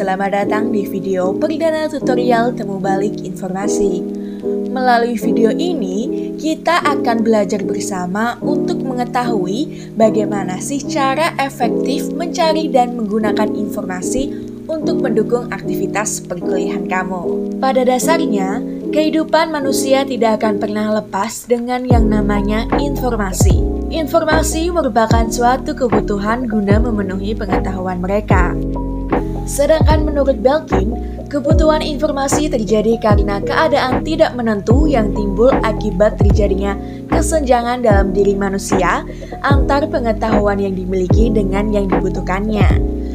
selamat datang di video perdana tutorial temu balik informasi. Melalui video ini, kita akan belajar bersama untuk mengetahui bagaimana sih cara efektif mencari dan menggunakan informasi untuk mendukung aktivitas perkuliahan kamu. Pada dasarnya, kehidupan manusia tidak akan pernah lepas dengan yang namanya informasi. Informasi merupakan suatu kebutuhan guna memenuhi pengetahuan mereka. Sedangkan menurut Belkin, kebutuhan informasi terjadi karena keadaan tidak menentu yang timbul akibat terjadinya kesenjangan dalam diri manusia antar pengetahuan yang dimiliki dengan yang dibutuhkannya.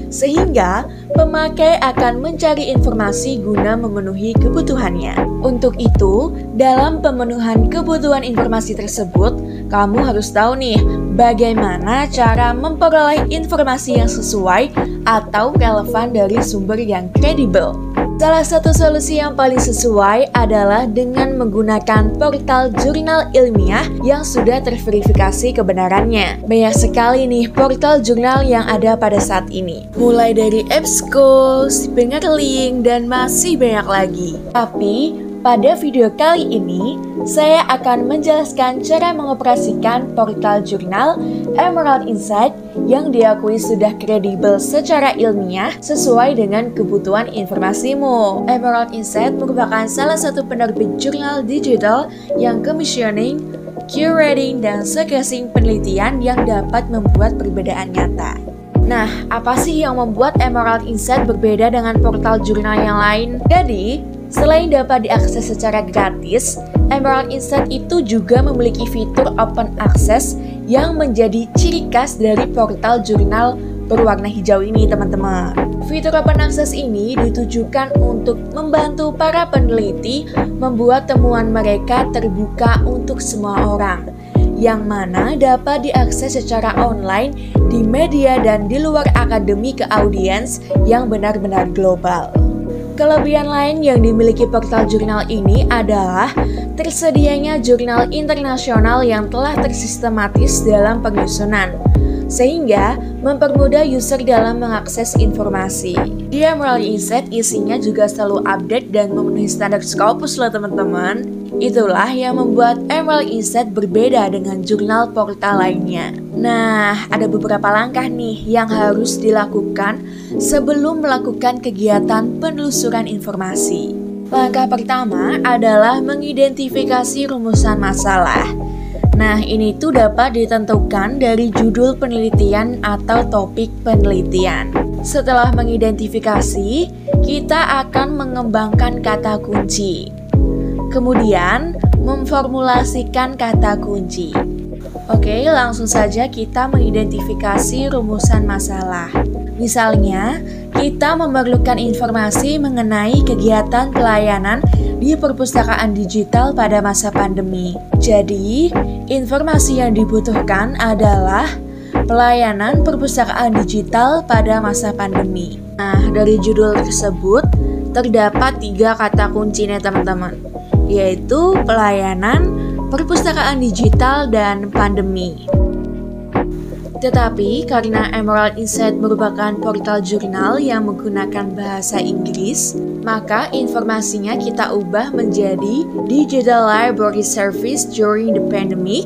Sehingga, pemakai akan mencari informasi guna memenuhi kebutuhannya. Untuk itu, dalam pemenuhan kebutuhan informasi tersebut, kamu harus tahu nih, bagaimana cara memperoleh informasi yang sesuai atau relevan dari sumber yang kredibel. Salah satu solusi yang paling sesuai adalah dengan menggunakan portal jurnal ilmiah yang sudah terverifikasi kebenarannya. Banyak sekali nih portal jurnal yang ada pada saat ini. Mulai dari EBSCO, Pengerlink, dan masih banyak lagi. Tapi, pada video kali ini, saya akan menjelaskan cara mengoperasikan portal jurnal Emerald Insight yang diakui sudah kredibel secara ilmiah sesuai dengan kebutuhan informasimu. Emerald Insight merupakan salah satu penerbit jurnal digital yang commissioning, curating, dan sequencing penelitian yang dapat membuat perbedaan nyata. Nah, apa sih yang membuat Emerald Insight berbeda dengan portal jurnal yang lain? Jadi, selain dapat diakses secara gratis, Emerald Insight itu juga memiliki fitur open access yang menjadi ciri khas dari portal jurnal berwarna hijau ini, teman-teman. Fitur open access ini ditujukan untuk membantu para peneliti membuat temuan mereka terbuka untuk semua orang, yang mana dapat diakses secara online di media dan di luar akademi ke audiens yang benar-benar global. Kelebihan lain yang dimiliki portal jurnal ini adalah tersedianya jurnal internasional yang telah tersistematis dalam penyusunan, sehingga mempermudah user dalam mengakses informasi. Di Emerald Insight isinya juga selalu update dan memenuhi standar Scopus loh teman-teman. Itulah yang membuat Emerald Insight berbeda dengan jurnal portal lainnya. Nah, ada beberapa langkah nih yang harus dilakukan sebelum melakukan kegiatan penelusuran informasi. Langkah pertama adalah mengidentifikasi rumusan masalah. Nah, ini tuh dapat ditentukan dari judul penelitian atau topik penelitian. Setelah mengidentifikasi, kita akan mengembangkan kata kunci. Kemudian, memformulasikan kata kunci. Oke, langsung saja kita mengidentifikasi rumusan masalah. Misalnya, kita memerlukan informasi mengenai kegiatan pelayanan di perpustakaan digital pada masa pandemi. Jadi, informasi yang dibutuhkan adalah pelayanan perpustakaan digital pada masa pandemi. Nah, dari judul tersebut terdapat 3 kata kunci nih teman-teman, yaitu pelayanan, perpustakaan digital, dan pandemi. Tetapi karena Emerald Insight merupakan portal jurnal yang menggunakan bahasa Inggris, maka informasinya kita ubah menjadi Digital Library Service during the pandemic,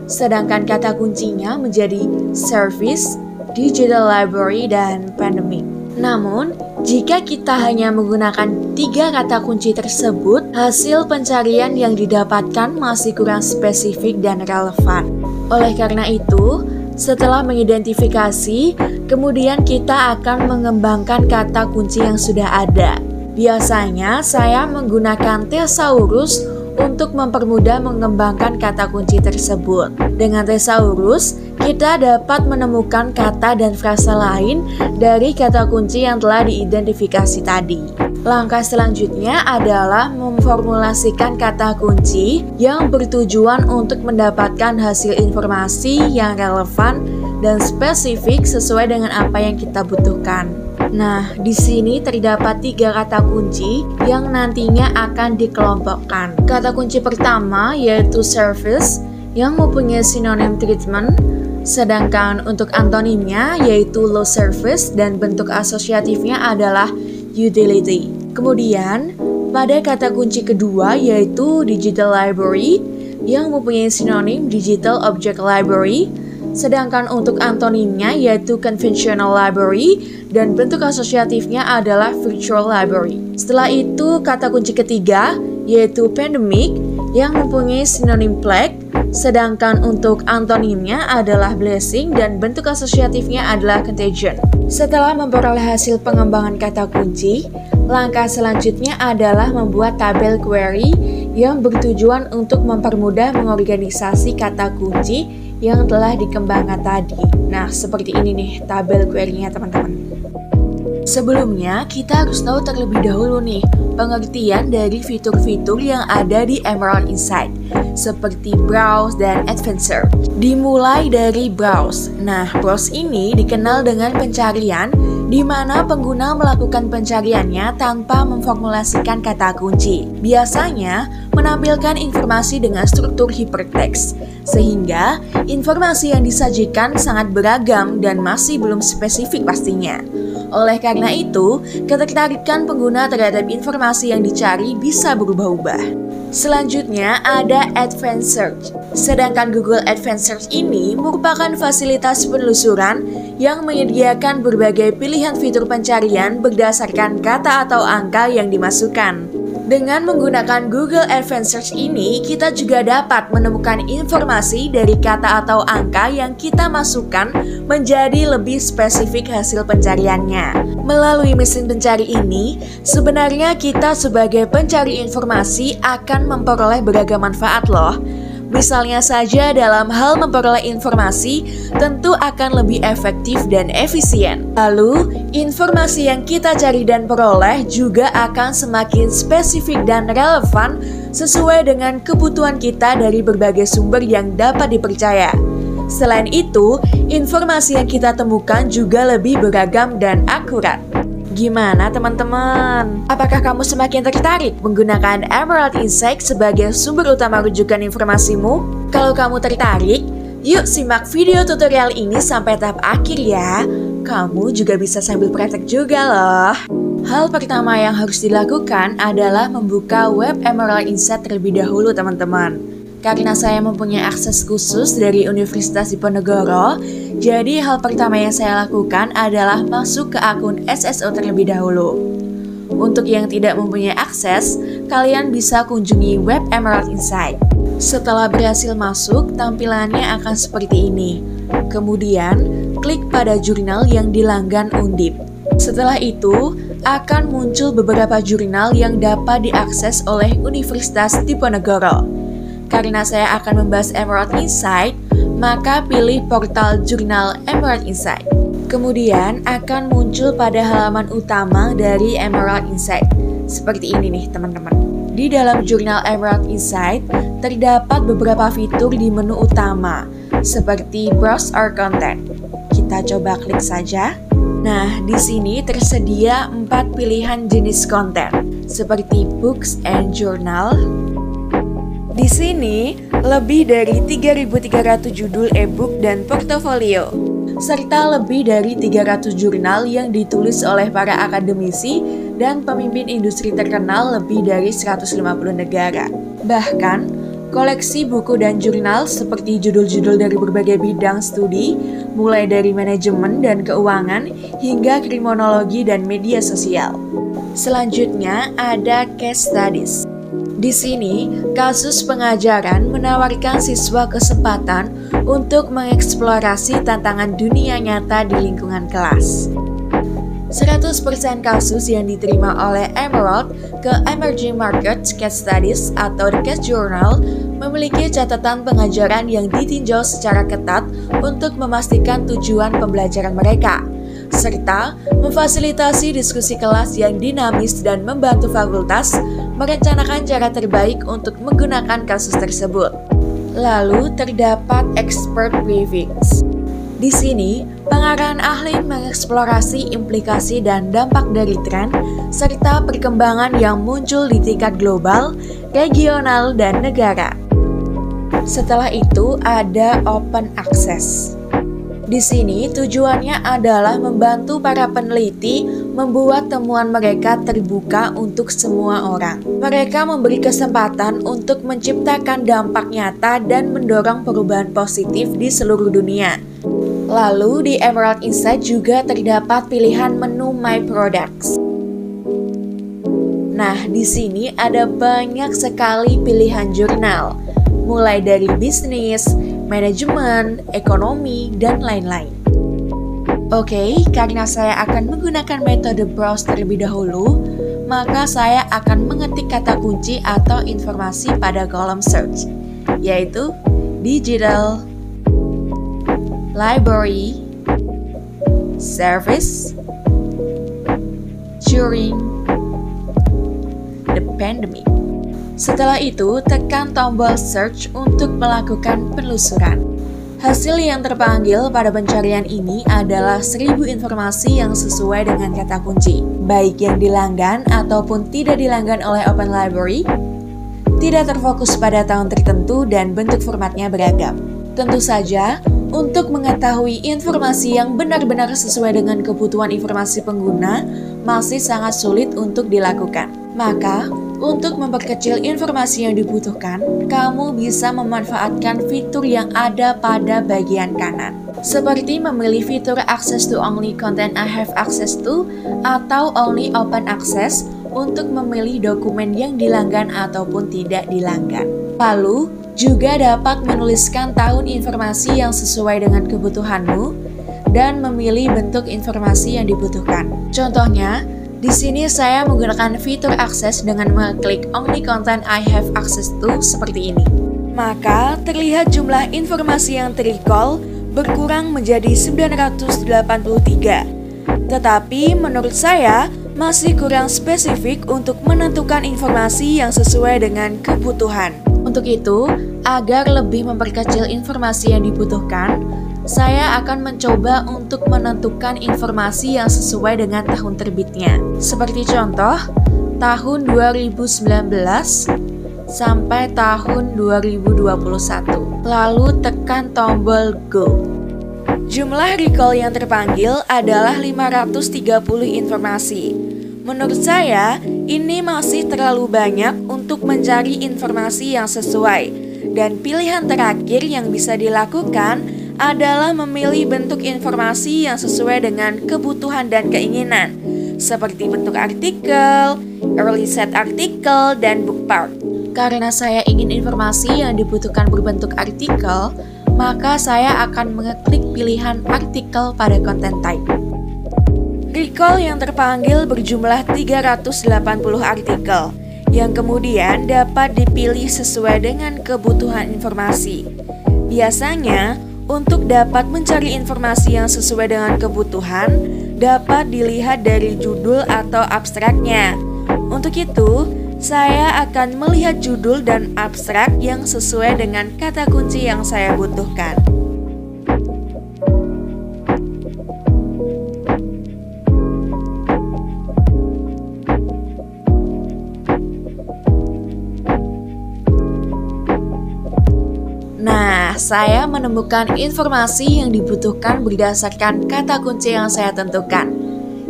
sedangkan kata kuncinya menjadi Service, Digital Library, dan Pandemic. Namun, jika kita hanya menggunakan 3 kata kunci tersebut, hasil pencarian yang didapatkan masih kurang spesifik dan relevan. Oleh karena itu, setelah mengidentifikasi, kemudian kita akan mengembangkan kata kunci yang sudah ada. Biasanya, saya menggunakan Thesaurus untuk mempermudah mengembangkan kata kunci tersebut. Dengan Thesaurus, kita dapat menemukan kata dan frasa lain dari kata kunci yang telah diidentifikasi tadi. Langkah selanjutnya adalah memformulasikan kata kunci yang bertujuan untuk mendapatkan hasil informasi yang relevan dan spesifik sesuai dengan apa yang kita butuhkan. Nah, di sini terdapat 3 kata kunci yang nantinya akan dikelompokkan. Kata kunci pertama yaitu service yang mempunyai sinonim treatment, sedangkan untuk antonimnya yaitu low service dan bentuk asosiatifnya adalah utility. Kemudian, pada kata kunci kedua yaitu digital library yang mempunyai sinonim digital object library, sedangkan untuk antonimnya yaitu conventional library dan bentuk asosiatifnya adalah virtual library. Setelah itu, kata kunci ketiga yaitu pandemic yang mempunyai sinonim plague, sedangkan untuk antonimnya adalah blessing dan bentuk asosiatifnya adalah contagion. Setelah memperoleh hasil pengembangan kata kunci, langkah selanjutnya adalah membuat tabel query yang bertujuan untuk mempermudah mengorganisasi kata kunci yang telah dikembangkan tadi. Nah, seperti ini nih tabel query-nya teman-teman. Sebelumnya, kita harus tahu terlebih dahulu nih pengertian dari fitur-fitur yang ada di Emerald Insight, seperti browse dan advanced search. Dimulai dari browse. Nah, browse ini dikenal dengan pencarian di mana pengguna melakukan pencariannya tanpa memformulasikan kata kunci. Biasanya menampilkan informasi dengan struktur hypertext, sehingga informasi yang disajikan sangat beragam dan masih belum spesifik pastinya. Oleh karena itu, ketertarikan pengguna terhadap informasi yang dicari bisa berubah-ubah. Selanjutnya ada Advanced Search. Sedangkan Google Advanced Search ini merupakan fasilitas penelusuran yang menyediakan berbagai pilihan fitur pencarian berdasarkan kata atau angka yang dimasukkan. Dengan menggunakan Google Advanced Search ini, kita juga dapat menemukan informasi dari kata atau angka yang kita masukkan menjadi lebih spesifik hasil pencariannya. Melalui mesin pencari ini, sebenarnya kita sebagai pencari informasi akan memperoleh beragam manfaat loh. Misalnya saja dalam hal memperoleh informasi tentu akan lebih efektif dan efisien. Lalu, informasi yang kita cari dan peroleh juga akan semakin spesifik dan relevan sesuai dengan kebutuhan kita dari berbagai sumber yang dapat dipercaya. Selain itu, informasi yang kita temukan juga lebih beragam dan akurat. Gimana teman-teman? Apakah kamu semakin tertarik menggunakan Emerald Insight sebagai sumber utama rujukan informasimu? Kalau kamu tertarik, yuk simak video tutorial ini sampai tahap akhir ya. Kamu juga bisa sambil praktek juga loh. Hal pertama yang harus dilakukan adalah membuka web Emerald Insight terlebih dahulu teman-teman. Karena saya mempunyai akses khusus dari Universitas Diponegoro, jadi hal pertama yang saya lakukan adalah masuk ke akun SSO terlebih dahulu. Untuk yang tidak mempunyai akses, kalian bisa kunjungi web Emerald Insight. Setelah berhasil masuk, tampilannya akan seperti ini. Kemudian, klik pada jurnal yang dilanggan Undip. Setelah itu, akan muncul beberapa jurnal yang dapat diakses oleh Universitas Diponegoro. Karena saya akan membahas Emerald Insight, maka pilih portal jurnal Emerald Insight. Kemudian akan muncul pada halaman utama dari Emerald Insight. Seperti ini nih teman-teman. Di dalam jurnal Emerald Insight, terdapat beberapa fitur di menu utama, seperti Browse Our Content. Kita coba klik saja. Nah, di sini tersedia 4 pilihan jenis konten, seperti Books and Journal. Di sini, lebih dari 3.300 judul e-book dan portofolio, serta lebih dari 300 jurnal yang ditulis oleh para akademisi dan pemimpin industri terkenal lebih dari 150 negara. Bahkan, koleksi buku dan jurnal seperti judul-judul dari berbagai bidang studi, mulai dari manajemen dan keuangan hingga kriminologi dan media sosial. Selanjutnya ada case studies. Di sini, kasus pengajaran menawarkan siswa kesempatan untuk mengeksplorasi tantangan dunia nyata di lingkungan kelas. 100% kasus yang diterima oleh Emerald ke Emerging Markets Case Studies atau The Case Journal memiliki catatan pengajaran yang ditinjau secara ketat untuk memastikan tujuan pembelajaran mereka, serta memfasilitasi diskusi kelas yang dinamis dan membantu fakultas merencanakan cara terbaik untuk menggunakan kasus tersebut. Lalu terdapat expert briefings. Di sini, pengarahan ahli mengeksplorasi implikasi dan dampak dari tren, serta perkembangan yang muncul di tingkat global, regional, dan negara. Setelah itu ada open access. Di sini tujuannya adalah membantu para peneliti membuat temuan mereka terbuka untuk semua orang. Mereka memberi kesempatan untuk menciptakan dampak nyata dan mendorong perubahan positif di seluruh dunia. Lalu di Emerald Insight juga terdapat pilihan menu My Products. Nah, di sini ada banyak sekali pilihan jurnal, mulai dari bisnis, manajemen, ekonomi, dan lain-lain. Oke, karena saya akan menggunakan metode browse terlebih dahulu, maka saya akan mengetik kata kunci atau informasi pada kolom search, yaitu digital, library, service, during the pandemic. Setelah itu, tekan tombol search untuk melakukan penelusuran. Hasil yang terpanggil pada pencarian ini adalah 1000 informasi yang sesuai dengan kata kunci, baik yang dilanggan ataupun tidak dilanggan oleh Open Library, tidak terfokus pada tahun tertentu dan bentuk formatnya beragam. Tentu saja, untuk mengetahui informasi yang benar-benar sesuai dengan kebutuhan informasi pengguna masih sangat sulit untuk dilakukan. Maka, untuk memperkecil informasi yang dibutuhkan, kamu bisa memanfaatkan fitur yang ada pada bagian kanan. Seperti memilih fitur Access to Only Content I Have Access to atau Only Open Access untuk memilih dokumen yang dilanggan ataupun tidak dilanggan. Lalu, juga dapat menuliskan tahun informasi yang sesuai dengan kebutuhanmu dan memilih bentuk informasi yang dibutuhkan. Contohnya, di sini saya menggunakan fitur akses dengan mengklik Only Content I Have Access to seperti ini. Maka terlihat jumlah informasi yang terrecall berkurang menjadi 983. Tetapi menurut saya masih kurang spesifik untuk menentukan informasi yang sesuai dengan kebutuhan. Untuk itu, agar lebih memperkecil informasi yang dibutuhkan, saya akan mencoba untuk menentukan informasi yang sesuai dengan tahun terbitnya. Seperti contoh, tahun 2019 sampai tahun 2021. Lalu tekan tombol Go. Jumlah recall yang terpanggil adalah 530 informasi. Menurut saya, ini masih terlalu banyak untuk mencari informasi yang sesuai. Dan pilihan terakhir yang bisa dilakukan adalah memilih bentuk informasi yang sesuai dengan kebutuhan dan keinginan, seperti bentuk artikel, early set artikel, dan book part. Karena saya ingin informasi yang dibutuhkan berbentuk artikel, maka saya akan mengeklik pilihan artikel pada content type. Recall yang terpanggil berjumlah 380 artikel, yang kemudian dapat dipilih sesuai dengan kebutuhan informasi. Biasanya, untuk dapat mencari informasi yang sesuai dengan kebutuhan, dapat dilihat dari judul atau abstraknya. Untuk itu, saya akan melihat judul dan abstrak yang sesuai dengan kata kunci yang saya butuhkan. Nah, saya menemukan informasi yang dibutuhkan berdasarkan kata kunci yang saya tentukan,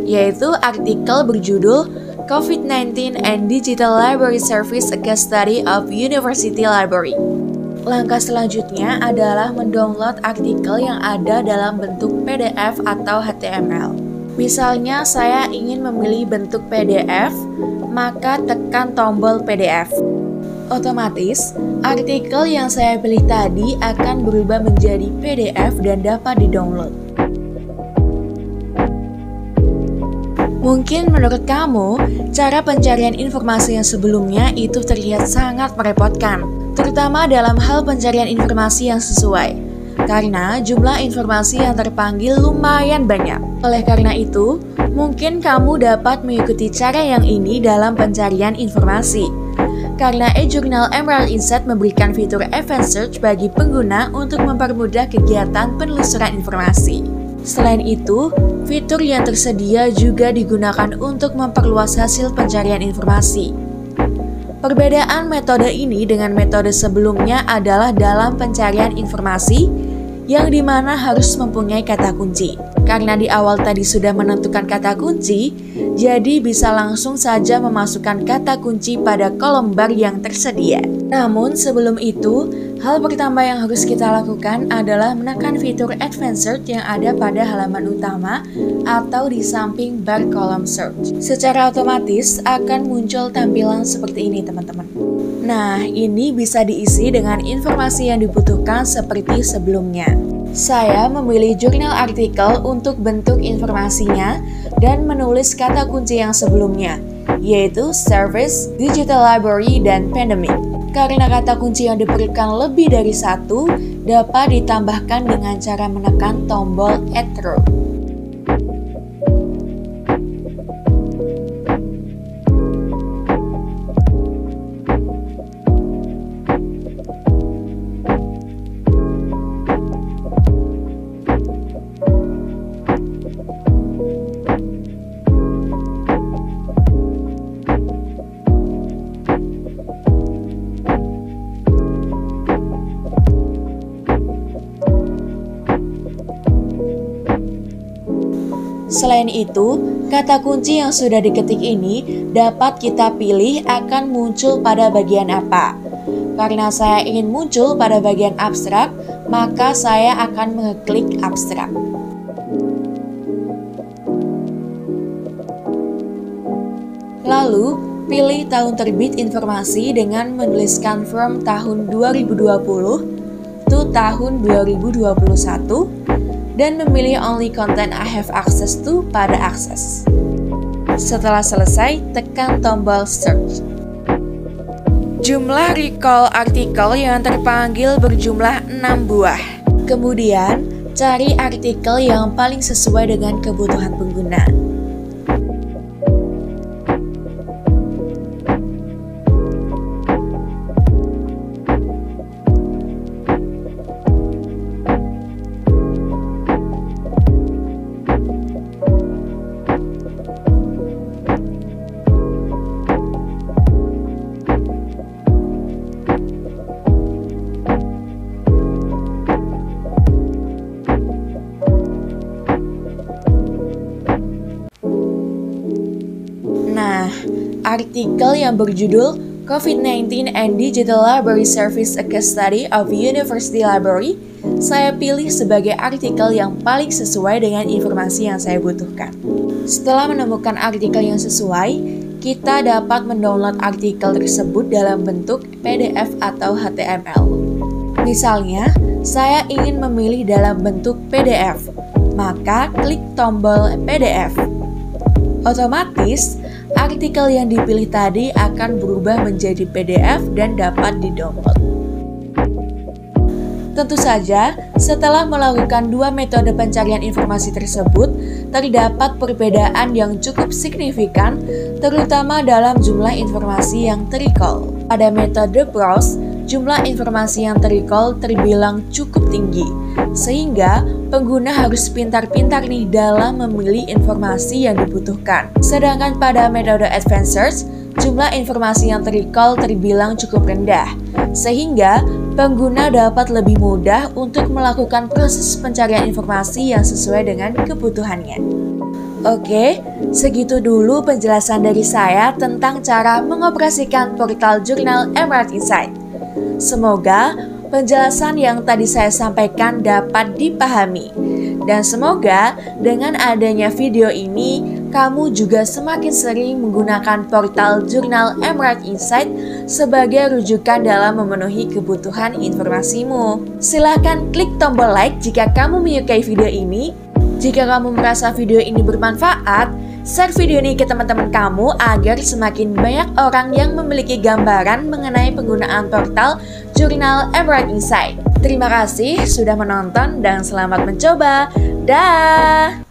yaitu artikel berjudul COVID-19 and Digital Library Service, a Case Study of University Library. Langkah selanjutnya adalah mendownload artikel yang ada dalam bentuk PDF atau HTML. Misalnya saya ingin memilih bentuk PDF, maka tekan tombol PDF. Otomatis, artikel yang saya pilih tadi akan berubah menjadi PDF dan dapat di-download. Mungkin menurut kamu, cara pencarian informasi yang sebelumnya itu terlihat sangat merepotkan, terutama dalam hal pencarian informasi yang sesuai, karena jumlah informasi yang terpanggil lumayan banyak. Oleh karena itu, mungkin kamu dapat mengikuti cara yang ini dalam pencarian informasi. Karena eJournal Emerald Insight memberikan fitur Advanced Search bagi pengguna untuk mempermudah kegiatan penelusuran informasi. Selain itu, fitur yang tersedia juga digunakan untuk memperluas hasil pencarian informasi. Perbedaan metode ini dengan metode sebelumnya adalah dalam pencarian informasi, yang dimana harus mempunyai kata kunci. Karena di awal tadi sudah menentukan kata kunci, jadi bisa langsung saja memasukkan kata kunci pada kolom bar yang tersedia. Namun sebelum itu, hal pertama yang harus kita lakukan adalah menekan fitur Advanced yang ada pada halaman utama atau di samping bar kolom search. Secara otomatis akan muncul tampilan seperti ini teman-teman. Nah, ini bisa diisi dengan informasi yang dibutuhkan seperti sebelumnya. Saya memilih jurnal artikel untuk bentuk informasinya dan menulis kata kunci yang sebelumnya, yaitu service, digital library, dan pandemic. Karena kata kunci yang diperlukan lebih dari satu, dapat ditambahkan dengan cara menekan tombol add row. Selain itu, kata kunci yang sudah diketik ini dapat kita pilih akan muncul pada bagian apa. Karena saya ingin muncul pada bagian abstrak, maka saya akan mengeklik abstrak. Lalu, pilih tahun terbit informasi dengan menuliskan from tahun 2020 to tahun 2021 dan memilih only content I have access to pada akses. Setelah selesai, tekan tombol search. Jumlah recall artikel yang terpanggil berjumlah 6 buah. Kemudian, cari artikel yang paling sesuai dengan kebutuhan pengguna. Nah, artikel yang berjudul COVID-19 and Digital Library Service, a Case Study of University Library, saya pilih sebagai artikel yang paling sesuai dengan informasi yang saya butuhkan. Setelah menemukan artikel yang sesuai, kita dapat mendownload artikel tersebut dalam bentuk PDF atau HTML. Misalnya, saya ingin memilih dalam bentuk PDF, maka klik tombol PDF. Otomatis, artikel yang dipilih tadi akan berubah menjadi PDF dan dapat di-download. Tentu saja, setelah melakukan dua metode pencarian informasi tersebut, terdapat perbedaan yang cukup signifikan, terutama dalam jumlah informasi yang terrecall. Pada metode browse, jumlah informasi yang terrecall terbilang cukup tinggi, sehingga pengguna harus pintar-pintar nih dalam memilih informasi yang dibutuhkan. Sedangkan pada metode advanced search, jumlah informasi yang terrecall terbilang cukup rendah, sehingga pengguna dapat lebih mudah untuk melakukan proses pencarian informasi yang sesuai dengan kebutuhannya. Oke, segitu dulu penjelasan dari saya tentang cara mengoperasikan portal jurnal Emerald Insight. Semoga penjelasan yang tadi saya sampaikan dapat dipahami. Dan semoga dengan adanya video ini, kamu juga semakin sering menggunakan portal jurnal Emerald Insight sebagai rujukan dalam memenuhi kebutuhan informasimu. Silahkan klik tombol like jika kamu menyukai video ini. Jika kamu merasa video ini bermanfaat, share video ini ke teman-teman kamu agar semakin banyak orang yang memiliki gambaran mengenai penggunaan portal jurnal Emerald Insight. Terima kasih sudah menonton dan selamat mencoba. Dah.